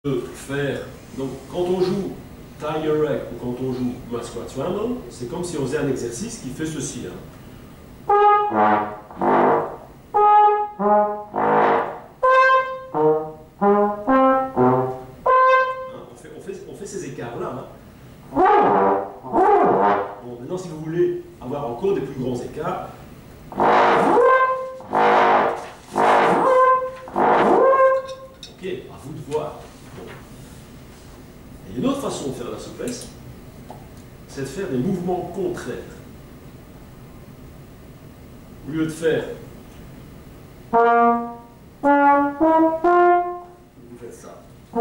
de faire, donc quand on joue tie erect ou quand on joue squat swallow, c'est comme si on faisait un exercice qui fait ceci. On fait ces écarts-là. Bon, maintenant, si vous voulez avoir encore des plus grands écarts, ok, à vous de voir. Et une autre façon de faire la souplesse, c'est de faire des mouvements contraires. Au lieu de faire, vous faites ça. À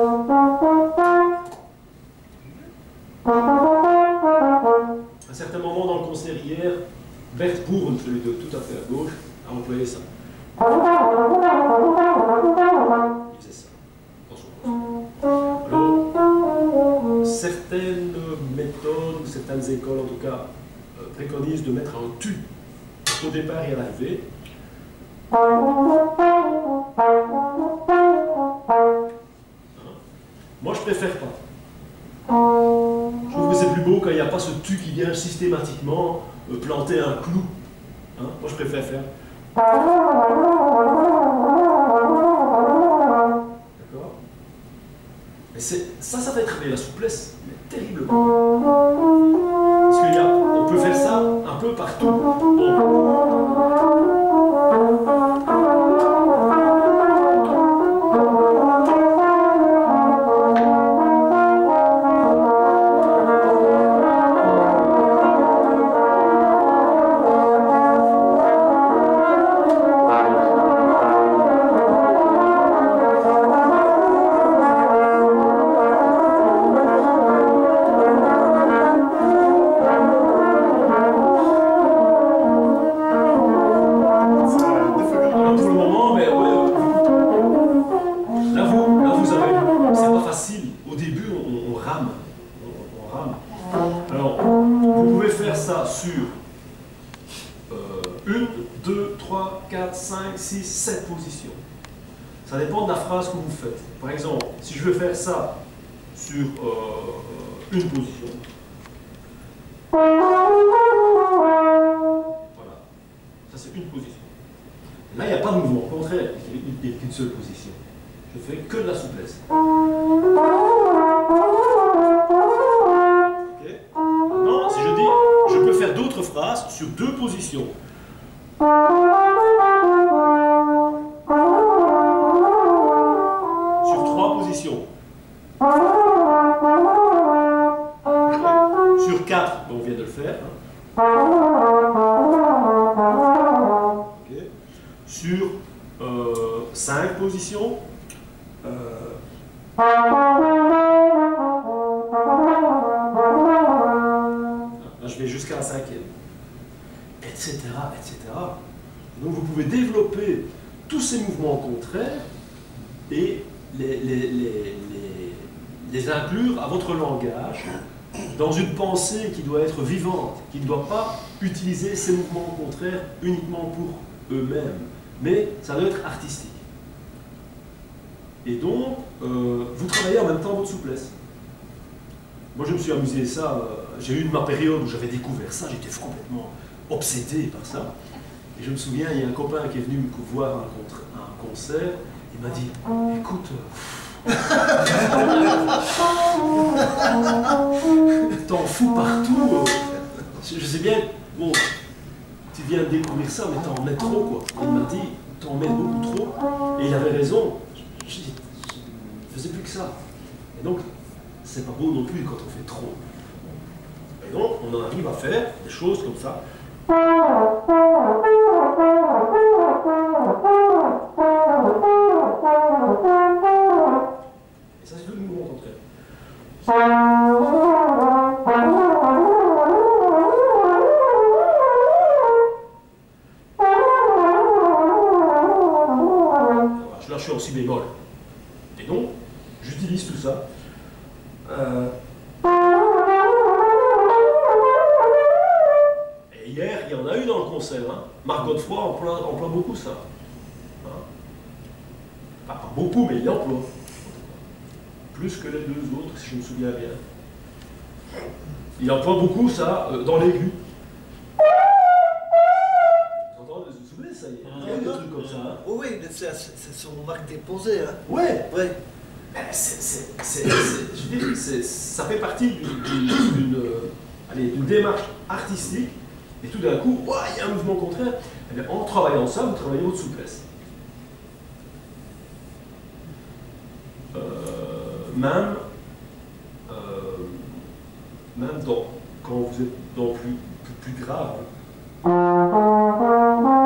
un certain moment dans le concert hier, Bert Bourne, celui de tout à fait à gauche, a employé ça. Il faisait ça. Attention. Alors, certaines méthodes, certaines écoles en tout cas, préconisent de mettre un tu au départ et à l'arrivée. Moi je préfère pas. Je trouve que c'est plus beau quand il n'y a pas ce tu qui vient systématiquement planter un clou. Hein? Moi je préfère faire. D'accord? Mais ça fait travailler la souplesse, mais terriblement. Parce qu'on peut faire ça un peu partout. Au début, on rame. On rame. Alors, vous pouvez faire ça sur 1, 2, 3, 4, 5, 6, 7 positions. Ça dépend de la phrase que vous faites. Par exemple, si je veux faire ça sur une position, voilà. Ça, c'est une position. Et là, il n'y a pas de mouvement. Au contraire, il n'y a qu'une seule position. Je fais que de la souplesse. Okay. Maintenant, si je dis, je peux faire d'autres phrases sur deux positions. Sur trois positions. Okay. Sur quatre, on vient de le faire. Okay. Sur 5 positions. Là, je vais jusqu'à la cinquième, etc., etc. Donc vous pouvez développer tous ces mouvements contraires et les inclure à votre langage dans une pensée qui doit être vivante, qui ne doit pas utiliser ces mouvements contraires uniquement pour eux-mêmes, mais ça doit être artistique. Et donc, vous travaillez en même temps votre souplesse. Moi, je me suis amusé ça. J'ai eu ma période où j'avais découvert ça. J'étais complètement obsédé par ça. Et je me souviens, il y a un copain qui est venu me voir à un concert. Il m'a dit, écoute, t'en fous partout. Je sais bien, bon, tu viens de découvrir ça, mais t'en mets trop, quoi. Il m'a dit, t'en mets beaucoup trop. Et il avait raison. Je ne faisais plus que ça. Et donc, c'est pas beau non plus quand on fait trop. Et donc, on en arrive à faire des choses comme ça. Et ça, c'est tout le mouvement contraire. Là, je suis en si bémol. Et donc, j'utilise tout ça. Et hier, il y en a eu dans le concert. Hein. Marc Godefroy emploie beaucoup ça. Hein. Pas beaucoup, mais il emploie. plus que les deux autres, si je me souviens bien. Il emploie beaucoup ça dans l'aigu. Vous entendez, vous vous souvenez ça? Il y a des trucs comme ça. Hein. Oui, c'est son marque déposée. Hein. Ouais. Ouais. Je dis, ça fait partie d'une démarche artistique, et tout d'un coup, il y a un mouvement contraire. Eh bien, en travaillant ça, vous travaillez votre souplesse. Même quand vous êtes dans plus grave. Hein.